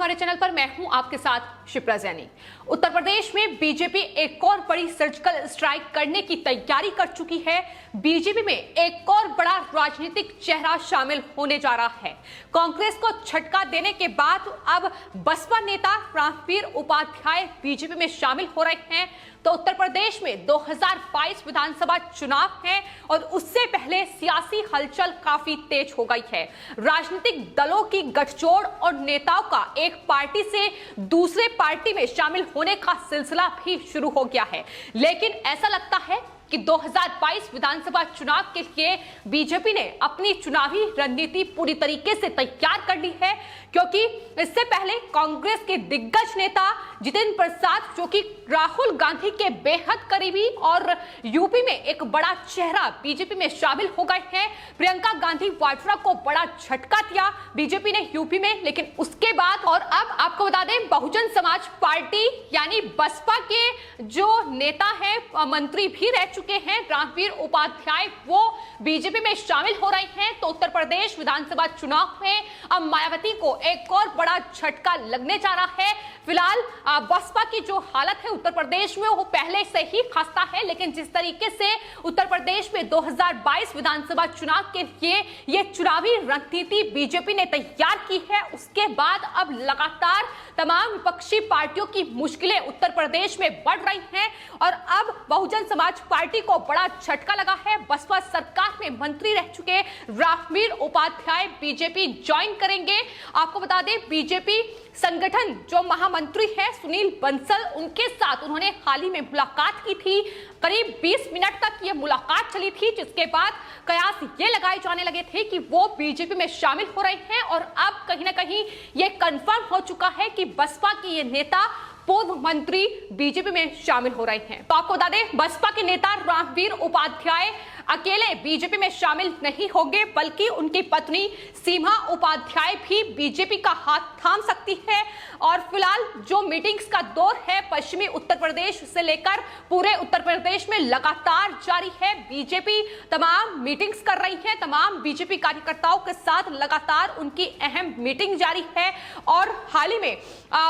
हमारे चैनल पर। मैं हूं आपके साथ शिप्रा जैनी। उत्तर प्रदेश में बीजेपी एक और बड़ी सर्जिकल स्ट्राइक करने की तैयारी कर चुकी है। बीजेपी में एक और बड़ा राजनीतिक चेहरा शामिल होने जा रहा है। कांग्रेस को झटका देने के बाद अब बसपा नेता रामवीर उपाध्याय बीजेपी में शामिल हो रहे हैं। तो उत्तर प्रदेश में 2022 विधानसभा चुनाव है और उससे पहले सियासी हलचल काफी तेज हो गई है। राजनीतिक दलों की गठजोड़ और नेताओं का एक पार्टी से दूसरे पार्टी में शामिल होने का सिलसिला भी शुरू हो गया है। लेकिन ऐसा लगता है कि 2022 विधानसभा चुनाव के लिए बीजेपी ने अपनी चुनावी रणनीति पूरी तरीके से तैयार कर ली है, क्योंकि इससे पहले कांग्रेस के दिग्गज नेता जितिन प्रसाद, जो कि राहुल गांधी के बेहद करीबी और यूपी में एक बड़ा चेहरा बीजेपी में शामिल हो गए हैं। प्रियंका गांधी वाड्रा को बड़ा झटका दिया बीजेपी ने यूपी में। लेकिन उसके बाद और अब आपको बता दें, बहुजन समाज पार्टी यानी बसपा के जो नेता है, मंत्री भी रह चुके हैं रामवीर उपाध्याय, वो बीजेपी में शामिल हो रहे हैं। तो उत्तर प्रदेश विधानसभा चुनाव में अब मायावती को एक और बड़ा झटका लगने जा रहा है। फिलहाल बसपा की जो हालत है उत्तर प्रदेश में, वो पहले से ही खस्ता है। लेकिन जिस तरीके से उत्तर प्रदेश में 2022 विधानसभा चुनाव के लिए ये चुनावी रणनीति बीजेपी ने तैयार की है, उसके बाद अब लगातार तमाम विपक्षी पार्टियों की मुश्किलें उत्तर प्रदेश में बढ़ रही हैं और अब बहुजन समाज पार्टी को बड़ा झटका लगा है। बसपा सरकार में मंत्री रह चुके रामवीर उपाध्याय बीजेपी ज्वाइन करेंगे। आपको बता दें, बीजेपी संगठन जो महामंत्री है सुनील बंसल, उनके साथ उन्होंने हाल ही में मुलाकात की थी। करीब 20 मिनट तक ये मुलाकात चली थी, जिसके बाद कयास ये लगाए जाने लगे थे कि वो बीजेपी में शामिल हो रहे हैं। और अब कहीं ना कहीं ये कंफर्म हो चुका है कि बसपा के ये नेता पूर्व मंत्री बीजेपी में शामिल हो रहे हैं। तो आपको बता दें, बसपा के नेता रामवीर उपाध्याय अकेले बीजेपी में शामिल नहीं होंगे, बल्कि उनकी पत्नी सीमा उपाध्याय भी बीजेपी का हाथ थाम सकती है। और फिलहाल जो मीटिंग्स का दौर है पश्चिमी उत्तर प्रदेश से लेकर पूरे उत्तर प्रदेश में लगातार जारी है। बीजेपी तमाम मीटिंग्स कर रही है, तमाम बीजेपी कार्यकर्ताओं के साथ लगातार उनकी अहम मीटिंग जारी है। और हाल ही में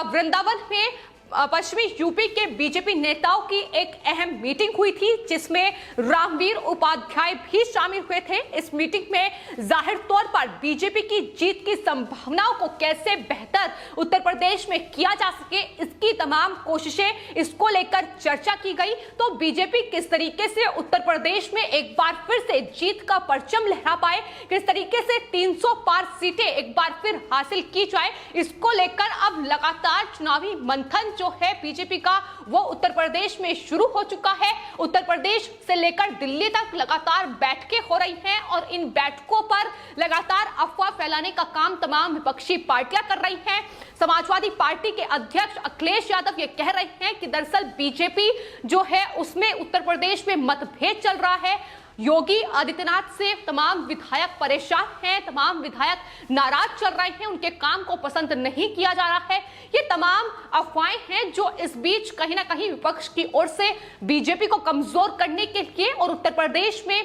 वृंदावन में पश्चिमी यूपी के बीजेपी नेताओं की एक अहम मीटिंग हुई थी, जिसमें रामवीर उपाध्याय भी शामिल हुए थे। इस मीटिंग में जाहिर तौर पर बीजेपी की जीत की संभावनाओं को कैसे बेहतर उत्तर प्रदेश में किया जा सके, इसकी तमाम कोशिशें, इसको लेकर चर्चा की गई। तो बीजेपी किस तरीके से उत्तर प्रदेश में एक बार फिर से जीत का परचम लहरा पाए, किस तरीके से 300 पार सीटें एक बार फिर हासिल की जाए, इसको लेकर अब लगातार चुनावी मंथन जो है बीजेपी का वो उत्तर प्रदेश में शुरू हो चुका है। उत्तर प्रदेश से लेकर दिल्ली तक लगातार बैठकें हो रही हैं और इन बैठकों पर लगातार अफवाह फैलाने का काम तमाम विपक्षी पार्टियां कर रही हैं। समाजवादी पार्टी के अध्यक्ष अखिलेश यादव ये कह रहे हैं कि दरअसल बीजेपी जो है उसमें उत्तर प्रदेश में मतभेद चल रहा है। योगी आदित्यनाथ से तमाम विधायक परेशान हैं, तमाम विधायक नाराज चल रहे हैं, उनके काम को पसंद नहीं किया जा रहा है। ये तमाम अफवाहें हैं जो इस बीच कहीं ना कहीं विपक्ष की ओर से बीजेपी को कमजोर करने के लिए और उत्तर प्रदेश में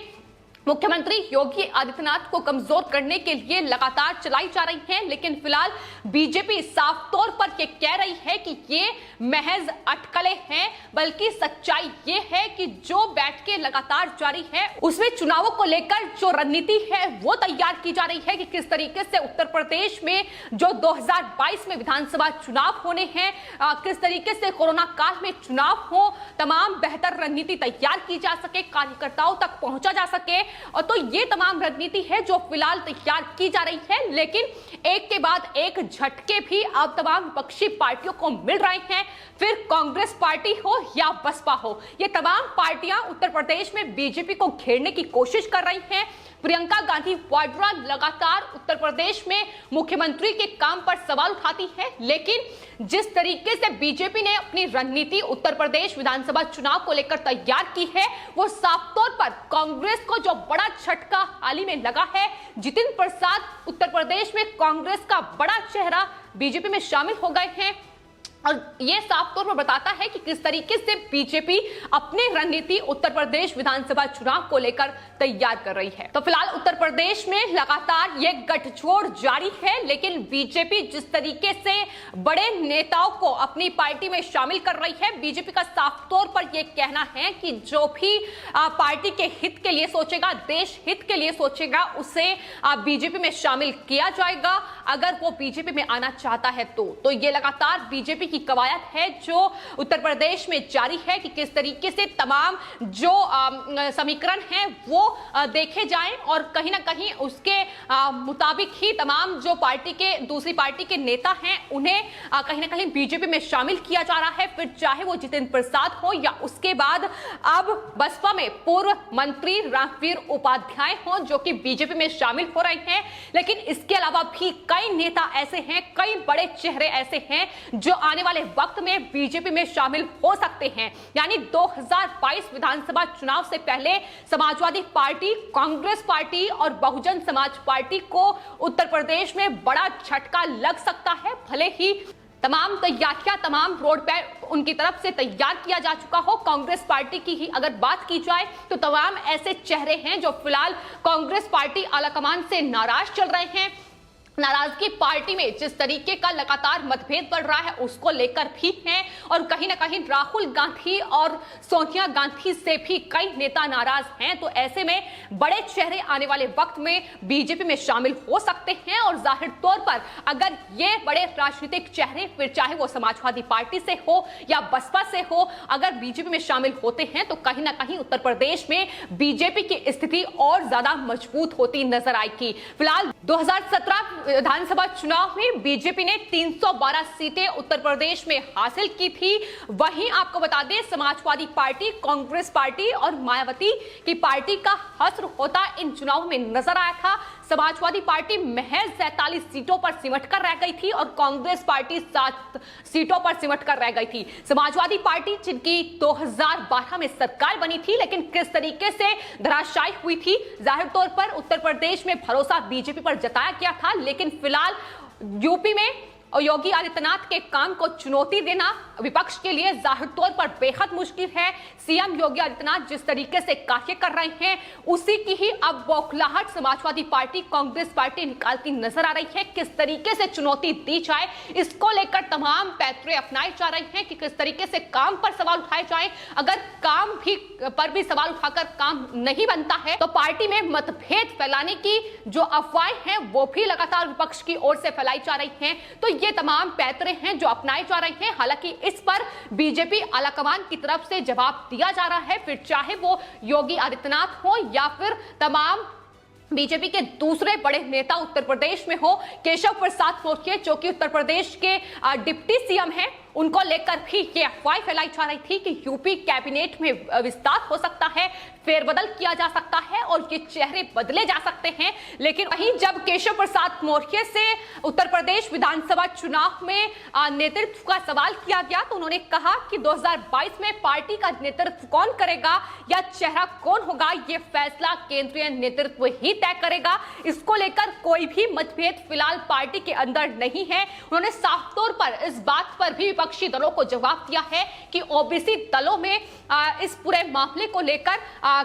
मुख्यमंत्री योगी आदित्यनाथ को कमजोर करने के लिए लगातार चलाई जा रही हैं। लेकिन फिलहाल बीजेपी साफ तौर पर ये कह रही है कि ये महज अटकलें हैं, बल्कि सच्चाई ये है कि जो बैठकें लगातार जारी है उसमें चुनावों को लेकर जो रणनीति है वो तैयार की जा रही है कि किस तरीके से उत्तर प्रदेश में जो 2022 में विधानसभा चुनाव होने हैं, किस तरीके से कोरोना काल में चुनाव हो, तमाम बेहतर रणनीति तैयार की जा सके, कार्यकर्ताओं तक पहुंचा जा सके। और तो ये तमाम रणनीति है जो फिलहाल तैयार की जा रही है। लेकिन एक के बाद एक झटके भी अब तमाम विपक्षी पार्टियों को मिल रहे हैं, फिर कांग्रेस पार्टी हो या बसपा हो, ये तमाम पार्टियां उत्तर प्रदेश में बीजेपी को घेरने की कोशिश कर रही हैं। प्रियंका गांधी वाड्रा लगातार उत्तर प्रदेश में मुख्यमंत्री के काम पर सवाल उठाती है। लेकिन जिस तरीके से बीजेपी ने अपनी रणनीति उत्तर प्रदेश विधानसभा चुनाव को लेकर तैयार की है, वो साफ तौर पर कांग्रेस को जो बड़ा झटका हाल ही में लगा है, जितिन प्रसाद उत्तर प्रदेश में कांग्रेस का बड़ा चेहरा बीजेपी में शामिल हो गए हैं। और ये साफ तौर पर बताता है कि किस तरीके से बीजेपी अपनी रणनीति उत्तर प्रदेश विधानसभा चुनाव को लेकर तैयार कर रही है। तो फिलहाल उत्तर प्रदेश में लगातार ये गठजोड़ जारी है, लेकिन बीजेपी जिस तरीके से बड़े नेताओं को अपनी पार्टी में शामिल कर रही है, बीजेपी का साफ तौर पर यह कहना है कि जो भी पार्टी के हित के लिए सोचेगा, देश हित के लिए सोचेगा, उसे बीजेपी में शामिल किया जाएगा अगर वो बीजेपी में आना चाहता है। तो ये लगातार बीजेपी की कवायद है जो उत्तर प्रदेश में जारी है कि किस तरीके से तमाम जो समीकरण हैं वो देखे जाएं और कहीं ना कहीं उसके मुताबिक ही तमाम जो पार्टी के दूसरी पार्टी के नेता हैं उन्हें कहीं ना कहीं बीजेपी में शामिल किया जा रहा है, फिर चाहे वो जितेंद्र प्रसाद हो या उसके बाद अब बसपा में पूर्व मंत्री रामवीर उपाध्याय हो जो कि बीजेपी में शामिल हो रहे हैं। लेकिन इसके अलावा भी कई नेता ऐसे हैं, कई बड़े चेहरे ऐसे हैं जो आने वाले वक्त में बीजेपी में शामिल हो सकते हैं। यानी 2022 विधानसभा चुनाव से पहले समाजवादी पार्टी, कांग्रेस पार्टी और बहुजन समाज पार्टी को उत्तर प्रदेश में बड़ा झटका लग सकता है। भले ही तमाम तैयारियां, तमाम रोड मैप उनकी तरफ से तैयार किया जा चुका हो। कांग्रेस पार्टी की ही अगर बात की जाए तो तमाम ऐसे चेहरे हैं जो फिलहाल कांग्रेस पार्टी आलाकमान से नाराज चल रहे हैं। नाराजगी पार्टी में जिस तरीके का लगातार मतभेद बढ़ रहा है उसको लेकर भी है और कहीं ना कहीं राहुल गांधी और सोनिया गांधी से भी कई नेता नाराज हैं। तो ऐसे में बड़े चेहरे आने वाले वक्त में बीजेपी में शामिल हो सकते हैं और जाहिर तौर पर अगर ये बड़े राजनीतिक चेहरे, फिर चाहे वो समाजवादी पार्टी से हो या बसपा से हो, अगर बीजेपी में शामिल होते हैं तो कहीं ना कहीं उत्तर प्रदेश में बीजेपी की स्थिति और ज्यादा मजबूत होती नजर आएगी। फिलहाल 2017 विधानसभा चुनाव में बीजेपी ने 312 सीटें उत्तर प्रदेश में हासिल की थी। वहीं आपको बता दें समाजवादी पार्टी, कांग्रेस पार्टी और मायावती की पार्टी का हश्र होता इन चुनावों में नजर आया था। समाजवादी पार्टी महज 47 सीटों पर सिमट कर रह गई थी और कांग्रेस पार्टी 7 सीटों पर सिमट कर रह गई थी। समाजवादी पार्टी जिनकी 2012 में सरकार बनी थी लेकिन किस तरीके से धराशायी हुई थी, जाहिर तौर पर उत्तर प्रदेश में भरोसा बीजेपी पर जताया गया था, लेकिन फिलहाल यूपी में और योगी आदित्यनाथ के काम को चुनौती देना विपक्ष के लिए जाहिर तौर पर बेहद मुश्किल है। सीएम योगी आदित्यनाथ जिस तरीके से कार्य कर रहे हैं उसी की ही अब बौखलाहट समाजवादी पार्टी, कांग्रेस पार्टी निकालती नजर आ रही है। किस तरीके से चुनौती दी जाए इसको लेकर तमाम पैतरे अपनाए जा रहे हैं कि किस तरीके से काम पर सवाल उठाए जाए। अगर काम भी पर भी सवाल उठाकर काम नहीं बनता है तो पार्टी में मतभेद फैलाने की जो अफवाहें हैं वो भी लगातार विपक्ष की ओर से फैलाई जा रही हैं। तो ये तमाम पैतरे हैं जो अपनाए जा रहे हैं। हालांकि इस पर बीजेपी आलाकमान की तरफ से जवाब दिया जा रहा है, फिर चाहे वो योगी आदित्यनाथ हो या फिर तमाम बीजेपी के दूसरे बड़े नेता उत्तर प्रदेश में हो। केशव प्रसाद मौर्य जो कि उत्तर प्रदेश के डिप्टी सीएम हैं, उनको लेकर भी ये अफवाह फैलाई जा रही थी कि यूपी कैबिनेट में विस्तार हो सकता है, फेरबदल किया जा सकता है और ये चेहरे बदले जा सकते हैं। लेकिन वहीं जब केशव प्रसाद मौर्य से उत्तर प्रदेश विधानसभा चुनाव में नेतृत्व का सवाल किया गया तो उन्होंने कहा कि 2022 में पार्टी का नेतृत्व कौन करेगा या चेहरा कौन होगा, ये फैसला केंद्रीय नेतृत्व ही तय करेगा। इसको लेकर कोई भी मतभेद फिलहाल पार्टी के अंदर नहीं है। उन्होंने साफ तौर पर इस बात पर भी विपक्षी दलों को जवाब दिया है कि ओबीसी दलों में इस पूरे मामले को लेकर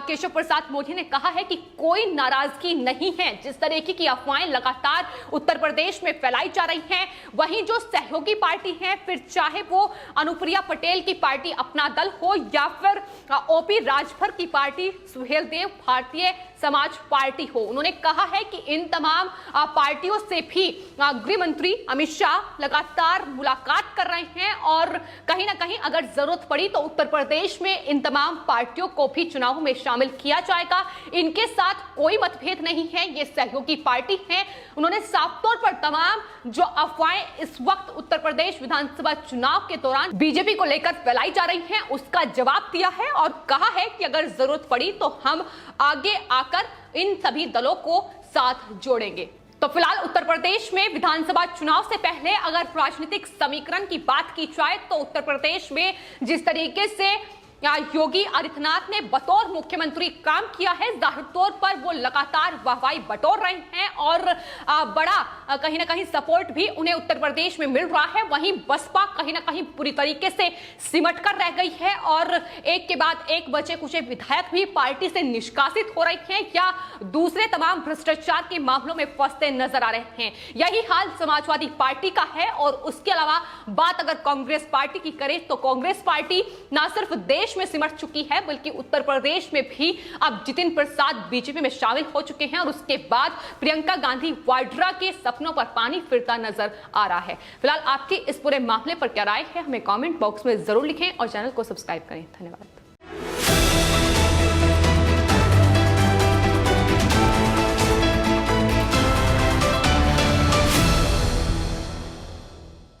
केशव प्रसाद मौर्य ने कहा है कि कोई नाराजगी नहीं है। जिस तरीके की अफवाहें लगातार उत्तर प्रदेश में फैलाई जा रही हैं, वहीं जो सहयोगी पार्टी है, फिर चाहे वो अनुप्रिया पटेल की पार्टी अपना दल हो या फिर ओपी राजभर की पार्टी सुहेल देव भारतीय समाज पार्टी हो, उन्होंने कहा है कि इन तमाम पार्टियों से भी गृह मंत्री अमित शाह लगातार मुलाकात कर रहे हैं और कहीं ना कहीं अगर जरूरत पड़ी तो उत्तर प्रदेश में इन तमाम पार्टियों को भी चुनाव में शामिल किया जाएगा। इनके साथ कोई मतभेद नहीं है, ये सहयोगी पार्टी है। उन्होंने साफ तौर पर तमाम जो अफवाहें इस वक्त उत्तर प्रदेश विधानसभा चुनाव के दौरान बीजेपी को लेकर फैलाई जा रही हैं उसका जवाब दिया है और कहा है कि अगर जरूरत पड़ी तो हम आगे आकर इन सभी दलों को साथ जोड़ेंगे। तो फिलहाल उत्तर प्रदेश में विधानसभा चुनाव से पहले अगर राजनीतिक समीकरण की बात की जाए तो उत्तर प्रदेश में जिस तरीके से योगी आदित्यनाथ ने बतौर मुख्यमंत्री काम किया है। जाहिर तौर पर वो लगातार वाहवाही बटोर रहे हैं और बड़ा कहीं ना कहीं सपोर्ट भी उन्हें उत्तर प्रदेश में मिल रहा है। वहीं बसपा कहीं ना कहीं पूरी तरीके से सिमट कर रह गई है और एक के बाद एक बचे कुछ विधायक भी पार्टी से निष्कासित हो रहे हैं या दूसरे तमाम भ्रष्टाचार के मामलों में फंसते नजर आ रहे हैं। यही हाल समाजवादी पार्टी का है। और उसके अलावा बात अगर कांग्रेस पार्टी की करें तो कांग्रेस पार्टी ना सिर्फ देश में सिमट चुकी है बल्कि उत्तर प्रदेश में भी अब जितिन प्रसाद बीजेपी में शामिल हो चुके हैं और उसके बाद प्रियंका गांधी वाड्रा के सपनों पर पानी फिरता नजर आ रहा है। फिलहाल आपकी इस पूरे मामले पर क्या राय है हमें कमेंट बॉक्स में जरूर लिखें और चैनल को सब्सक्राइब करें। धन्यवाद।